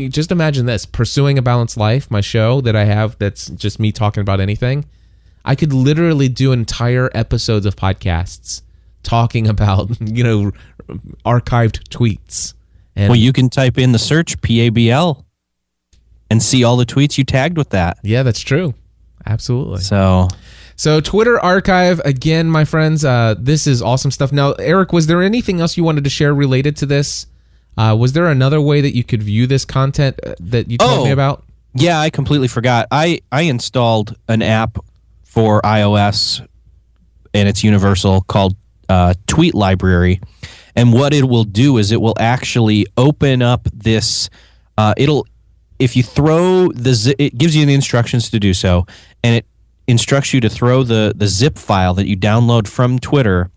just imagine this, Pursuing a Balanced Life, my show that I have that's just me talking about anything. I could literally do entire episodes of podcasts talking about, archived tweets And well, you can type in the search PABL and see all the tweets you tagged with that. Yeah, that's true. Absolutely. So Twitter archive, again, my friends, this is awesome stuff. Now, Eric, was there anything else you wanted to share related to this? Was there another way that you could view this content that you told me about? Yeah, I completely forgot. I installed an app for iOS, and it's universal, called Tweet Library. And what it will do is it will actually open up this. If you throw it gives you the instructions to do so, and it instructs you to throw the zip file that you download from Twitter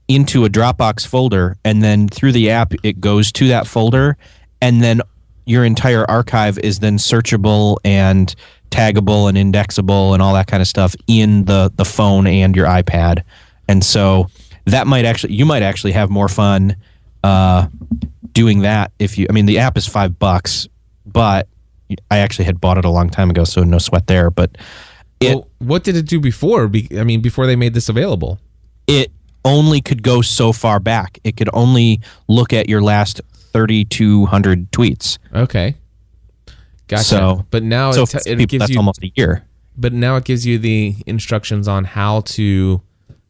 into a Dropbox folder, and then through the app it goes to that folder, and then your entire archive is then searchable and taggable and indexable and all that kind of stuff in the phone and your iPad. And so that you might actually have more fun doing that the app is $5, but I actually had bought it a long time ago, so no sweat there. But what did it do before? Before they made this available, it only could go so far back. It could only look at your last 3,200 tweets. Okay, gotcha. So, but now it gives you almost a year. But now it gives you the instructions on how to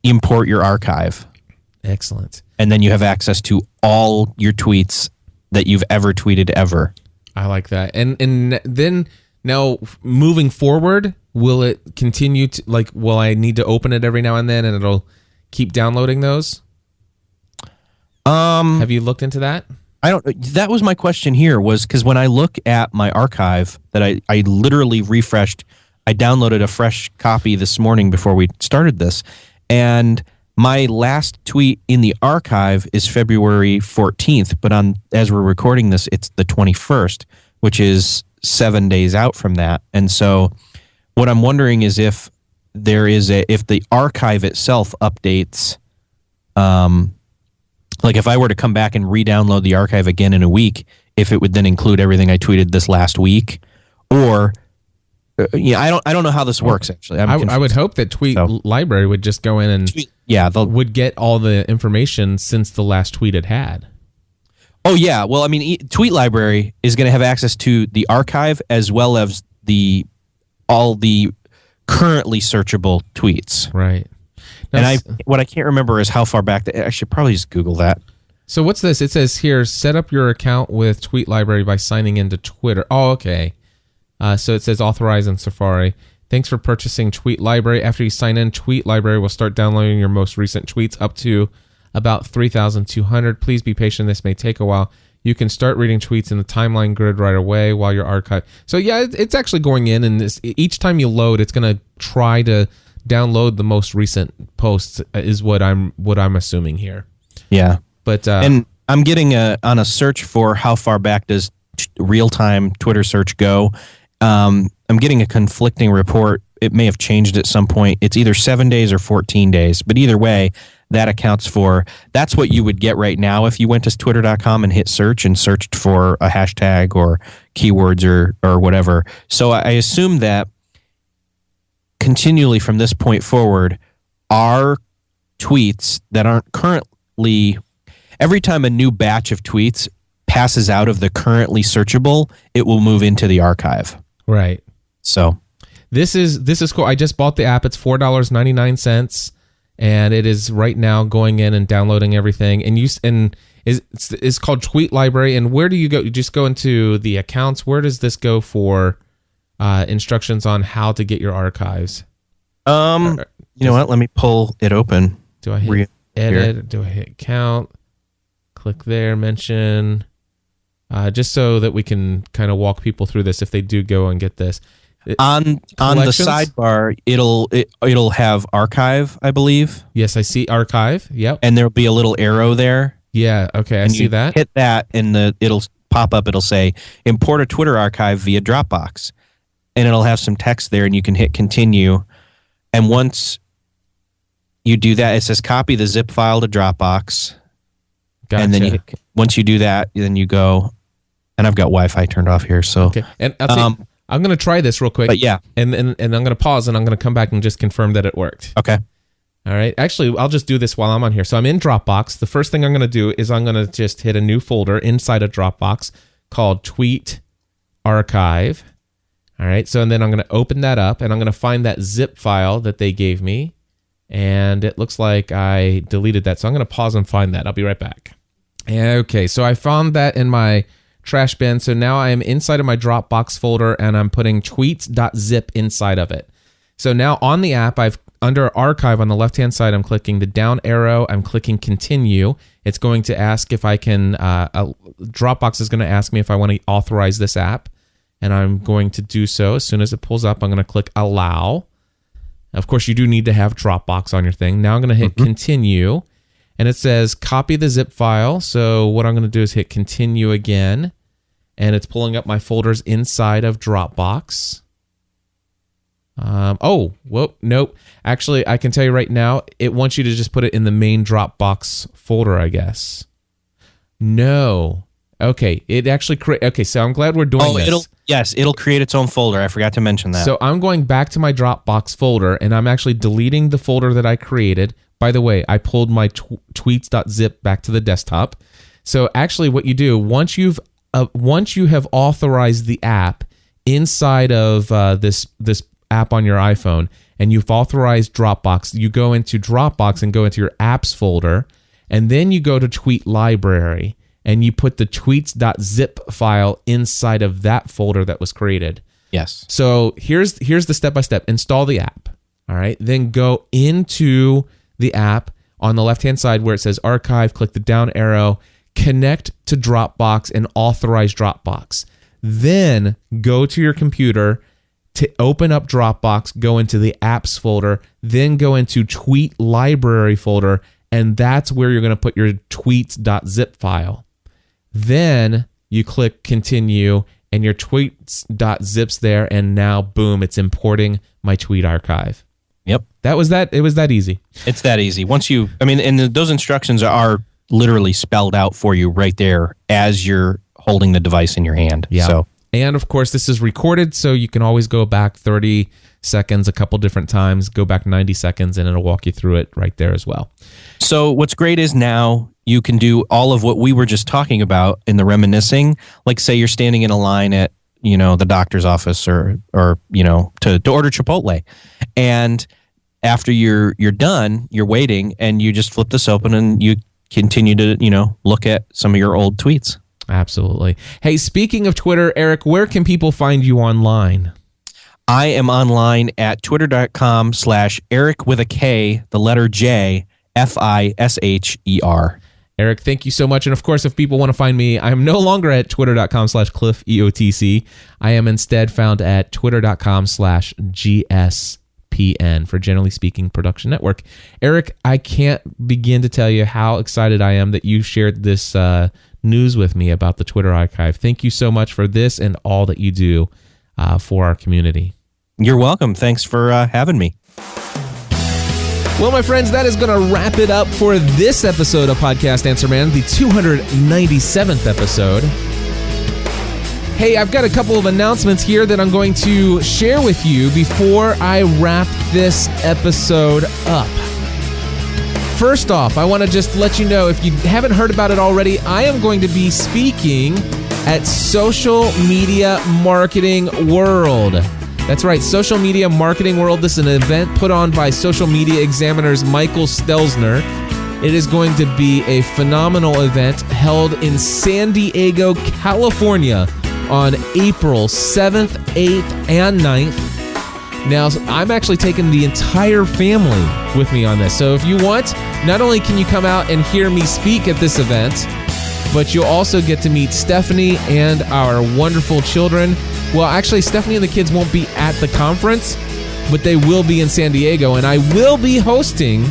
import your archive. Excellent. And then you have access to all your tweets that you've ever tweeted ever. I like that. And then now moving forward, will it continue to will I need to open it every now and then and it'll keep downloading those? Have you looked into that? That was my question here, was because when I look at my archive that I literally refreshed, I downloaded a fresh copy this morning before we started this, and my last tweet in the archive is February 14th, but as we're recording this, it's the 21st, which is 7 days out from that. And so what I'm wondering is if the archive itself updates, if I were to come back and re-download the archive again in a week, if it would then include everything I tweeted this last week, or I don't know how this works actually. I would hope that Tweet Library would just go in and would get all the information since the last tweet it had. Oh yeah, well Tweet Library is going to have access to the archive as well as all the currently searchable tweets. Right. And what I can't remember is how far back. I should probably just Google that. So what's this? It says here, set up your account with Tweet Library by signing into Twitter. Oh, okay. So it says authorize in Safari. Thanks for purchasing Tweet Library. After you sign in, Tweet Library will start downloading your most recent tweets up to about 3,200. Please be patient. This may take a while. You can start reading tweets in the timeline grid right away while you're archived. So yeah, it's actually going in, and each time you load, it's going to try to download the most recent posts. Is what I'm assuming here. Yeah, but and I'm getting on a search for how far back does real-time Twitter search go. I'm getting a conflicting report. It may have changed at some point. It's either 7 days or 14 days, but either way, that accounts for, that's what you would get right now if you went to twitter.com and hit search and searched for a hashtag or keywords or whatever. So I assume that continually from this point forward, our tweets that aren't currently, every time a new batch of tweets passes out of the currently searchable, it will move into the archive. Right. So this is cool. I just bought the app. It's $4.99, and it is right now going in and downloading everything. And it's called Tweet Library. And where do you go? You just go into the accounts. Where does this go for instructions on how to get your archives? You know what? Let me pull it open. Do I hit edit? Do I hit count? Click there, mention. Just so that we can kind of walk people through this if they do go and get this. On the sidebar, it'll have archive, I believe. Yes, I see archive. Yep. And there'll be a little arrow there. Yeah, okay, I see that. Hit that and it'll pop up. It'll say import a Twitter archive via Dropbox. And it'll have some text there and you can hit continue. And once you do that, it says copy the zip file to Dropbox. Gotcha. And then once you do that, then you go, and I've got Wi-Fi turned off here. So okay. And I'm going to try this real quick. But yeah. And I'm going to pause and I'm going to come back and just confirm that it worked. Okay. All right. Actually, I'll just do this while I'm on here. So I'm in Dropbox. The first thing I'm going to do is I'm going to just hit a new folder inside of Dropbox called Tweet Archive. All right. So and then I'm going to open that up, and I'm going to find that zip file that they gave me. And it looks like I deleted that. So I'm going to pause and find that. I'll be right back. Okay. So I found that in my trash bin. So now I am inside of my Dropbox folder, and I'm putting tweets.zip inside of it. So now on the app, under Archive on the left-hand side, I'm clicking the down arrow. I'm clicking Continue. It's going to ask if I can, Dropbox is going to ask me if I want to authorize this app, and I'm going to do so. As soon as it pulls up, I'm going to click Allow. Of course, you do need to have Dropbox on your thing. Now I'm going to hit Continue, and it says copy the zip file. So what I'm going to do is hit Continue again, and it's pulling up my folders inside of Dropbox. Nope. Actually, I can tell you right now, it wants you to just put it in the main Dropbox folder, I guess. No. Okay, it actually okay, so I'm glad we're doing this. It'll create its own folder. I forgot to mention that. So I'm going back to my Dropbox folder, and I'm actually deleting the folder that I created. By the way, I pulled my tweets.zip back to the desktop. So actually what you do, once you have authorized the app inside of this app on your iPhone, and you've authorized Dropbox, you go into Dropbox and go into your apps folder, and then you go to Tweet Library, and you put the tweets.zip file inside of that folder that was created. Yes. So here's the step-by-step. Install the app. All right. Then go into the app on the left-hand side where it says Archive, click the down arrow, connect to Dropbox, and authorize Dropbox. Then go to your computer to open up Dropbox, go into the apps folder, then go into Tweet Library folder, and that's where you're going to put your tweets.zip file. Then you click Continue, and your tweets.zip's there, and now, boom, it's importing my tweet archive. Yep. It was that easy. It's that easy. Those instructions are literally spelled out for you right there as you're holding the device in your hand. Yeah. So. And of course, this is recorded, so you can always go back 30 seconds a couple different times, go back 90 seconds, and it'll walk you through it right there as well. So what's great is now you can do all of what we were just talking about in the reminiscing. Like say you're standing in a line at, the doctor's office or to order Chipotle. And after you're done, you're waiting, and you just flip this open and you continue to, look at some of your old tweets. Absolutely. Hey, speaking of Twitter, Eric, where can people find you online? I am online at twitter.com/Eric with a K, the letter J, FISHER. Eric, thank you so much. And of course, if people want to find me, I'm no longer at twitter.com/CliffEOTC. I am instead found at twitter.com/GSPN for Generally Speaking Production Network. Eric, I can't begin to tell you how excited I am that you shared this news with me about the Twitter archive. Thank you so much for this and all that you do for our community. You're welcome. Thanks for having me. Well, my friends, that is going to wrap it up for this episode of Podcast Answer Man, the 297th episode. Hey, I've got a couple of announcements here that I'm going to share with you before I wrap this episode up. First off, I want to just let you know, if you haven't heard about it already, I am going to be speaking at Social Media Marketing World. That's right, Social Media Marketing World. This is an event put on by Social Media Examiner's Michael Stelzner. It is going to be a phenomenal event held in San Diego, California on April 7th, 8th, and 9th. Now, I'm actually taking the entire family with me on this. So if you want, not only can you come out and hear me speak at this event, but you'll also get to meet Stephanie and our wonderful children. Well, actually, Stephanie and the kids won't be at the conference, but they will be in San Diego, and I will be hosting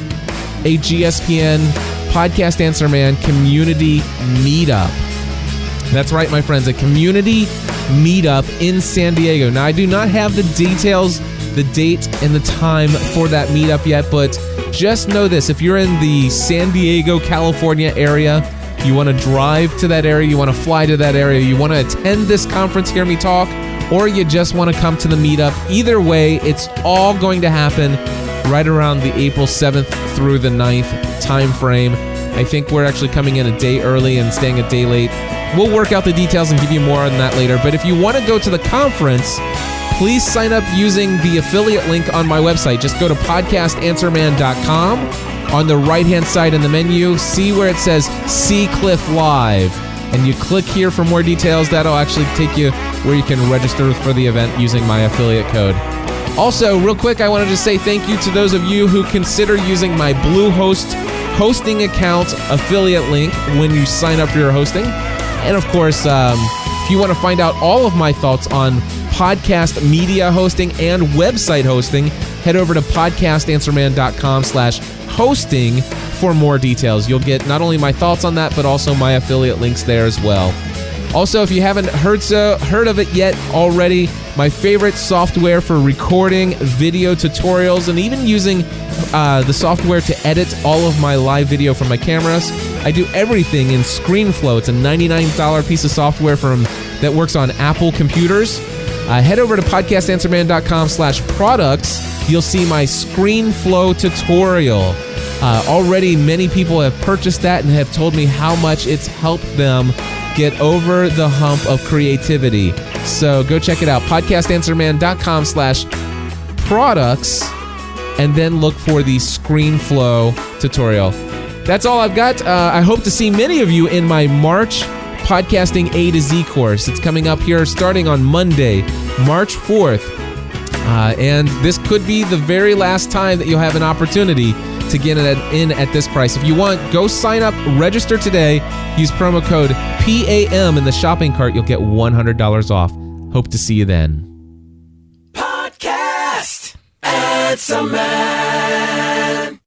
a GSPN Podcast Answer Man community meetup. That's right, my friends, a community meetup in San Diego. Now, I do not have the details, the date and the time for that meetup yet, but just know this: if you're in the San Diego, California area, you want to drive to that area, you want to fly to that area, you want to attend this conference, hear me talk, or you just want to come to the meetup, either way, it's all going to happen right around the April 7th through the 9th time frame. I think we're actually coming in a day early and staying a day late. We'll work out the details and give you more on that later. But if you want to go to the conference, please sign up using the affiliate link on my website. Just go to podcastanswerman.com. On the right-hand side in the menu, see where it says See Cliff Live. And you click here for more details. That'll actually take you where you can register for the event using my affiliate code. Also, real quick, I wanted to say thank you to those of you who consider using my Bluehost hosting account affiliate link when you sign up for your hosting. And of course, if you want to find out all of my thoughts on podcast media hosting and website hosting, head over to podcastanswerman.com/hosting for more details. You'll get not only my thoughts on that, but also my affiliate links there as well. Also, if you haven't heard of it yet already, my favorite software for recording video tutorials and even using the software to edit all of my live video from my cameras. I do everything in ScreenFlow. It's a $99 piece of software that works on Apple computers. Head over to podcastanswerman.com/products. You'll see my ScreenFlow tutorial. Already many people have purchased that and have told me how much it's helped them get over the hump of creativity. So go check it out, podcastanswerman.com/products, and then look for the ScreenFlow tutorial. That's all I've got. I hope to see many of you in my March Podcasting A to Z course. It's coming up here starting on Monday, March 4th. And this could be the very last time that you'll have an opportunity to get in at this price. If you want, go sign up, register today, use promo code PAM in the shopping cart. You'll get $100 off. Hope to see you then. Podcast Answer Man.